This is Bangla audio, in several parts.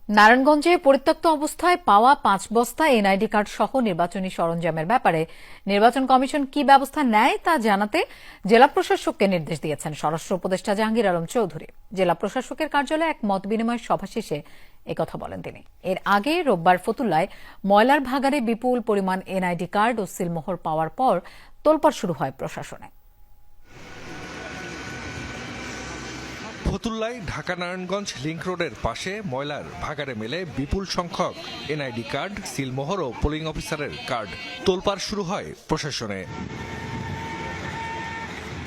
নারায়ণগঞ্জে পরিত্যক্ত অবস্থায় পাওয়া 5 বস্তা এনআইডি কার্ড সহ নির্বাচনী সরঞ্জামের ব্যাপারে নির্বাচন কমিশন কি ব্যবস্থা নেয় তা জানাতে জেলা প্রশাসককে নির্দেশ দিয়েছেন স্বরাষ্ট্র উপদেষ্টা জাহাঙ্গীর আলম চৌধুরী। জেলা প্রশাসকের কার্যালয়ে এক মতবিনিময় সভা শেষে একথা বলেন তিনি। এর আগে রোববার ফতুল্লায় ময়লার ভাগাড়ে বিপুল পরিমাণ এনআইডি কার্ড ও সিলমোহর পাওয়ার পর তোলপাড় শুরু হয় প্রশাসনে। ফতুল্লায় ঢাকা নারায়ণগঞ্জ লিংক রোডের পাশে ময়লার ভাগাড়ে মেলে বিপুল সংখ্যক এনআইডি কার্ড, সিলমোহর ও পোলিং অফিসারের কার্ড। তোলপাড় শুরু হয় প্রশাসনে।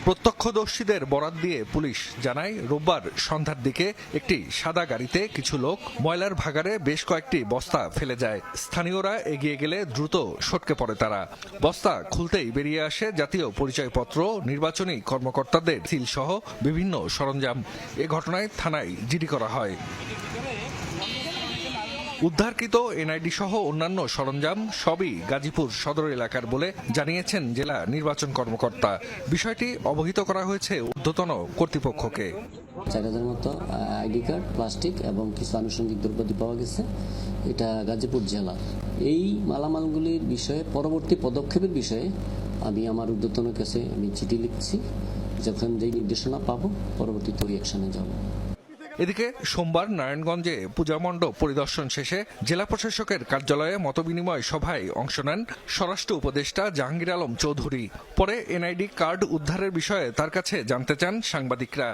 প্রত্যক্ষদর্শীদের বরাত দিয়ে পুলিশ জানায়, রোববার সন্ধ্যার দিকে একটি সাদা গাড়িতে কিছু লোক ময়লার ভাগাড়ে বেশ কয়েকটি বস্তা ফেলে যায়। স্থানীয়রা এগিয়ে গেলে দ্রুত সটকে পড়ে তারা। বস্তা খুলতেই বেরিয়ে আসে জাতীয় পরিচয়পত্র, নির্বাচনী কর্মকর্তাদের সিল সহ বিভিন্ন সরঞ্জাম। এ ঘটনায় থানায় জিডি করা হয়। উদ্ধারকৃত এনআইডি সহ অন্যান্য সরঞ্জাম সবই গাজীপুর সদর এলাকার বলে জানিয়েছেন জেলা নির্বাচন কর্মকর্তা। বিষয়টি অবহিত করা হয়েছে ঊর্ধ্বতন কর্তৃপক্ষকে। 4000 মতো আইডি কার্ড, প্লাস্টিক এবং কিছু আনুষঙ্গিক দ্রব্যাদি পাওয়া গেছে। এটা গাজীপুর জেলা। এই মালামালগুলির বিষয়ে পরবর্তী পদক্ষেপের বিষয়ে আমি আমার ঊর্ধ্বতনের কাছে চিঠি লিখছি। যখন যেই নির্দেশনা পাবো পরবর্তীতে রিঅ্যাকশনে যাব। এদিকে সোমবার নারায়ণগঞ্জে পূজা মণ্ডপ পরিদর্শন শেষে জেলা প্রশাসকের কার্যালয়ে মতবিনিময় সভায় অংশ নেন স্বরাষ্ট্র উপদেষ্টা জাহাঙ্গীর আলম চৌধুরী। পরে এনআইডি কার্ড উদ্ধারের বিষয়ে তার কাছে জানতে চান সাংবাদিকরা।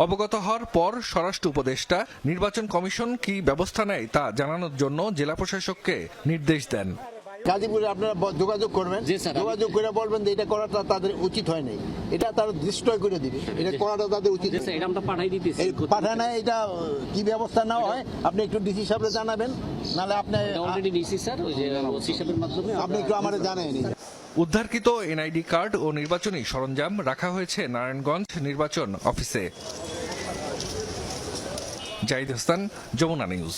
অবগত হওয়ার পর স্বরাষ্ট্র উপদেষ্টা নির্বাচন কমিশন কি ব্যবস্থা নেয় তা জানানোর জন্য জেলা প্রশাসককে নির্দেশ দেন। গাজীপুরে আপনারা যোগাযোগ করবেন, যোগাযোগ করে বলবেন যে এটা করাটা তাদের উচিত হয় নাই, এটা তারা ডিস্ট্রয় করে দিবে, এটা করাটা তাদের উচিত পাঠায় না। এটা কি ব্যবস্থা নেওয়া হয় আপনি একটু ডিসি সাহেবকে জানাবেন, নাহলে আপনি আপনি একটু আমাদের জানাবেন। উদ্ধারকৃত এনআইডি কার্ড ও নির্বাচনী সরঞ্জাম রাখা হয়েছে নারায়ণগঞ্জ নির্বাচন অফিসে। জাহিদ হাসান, যমুনা নিউজ।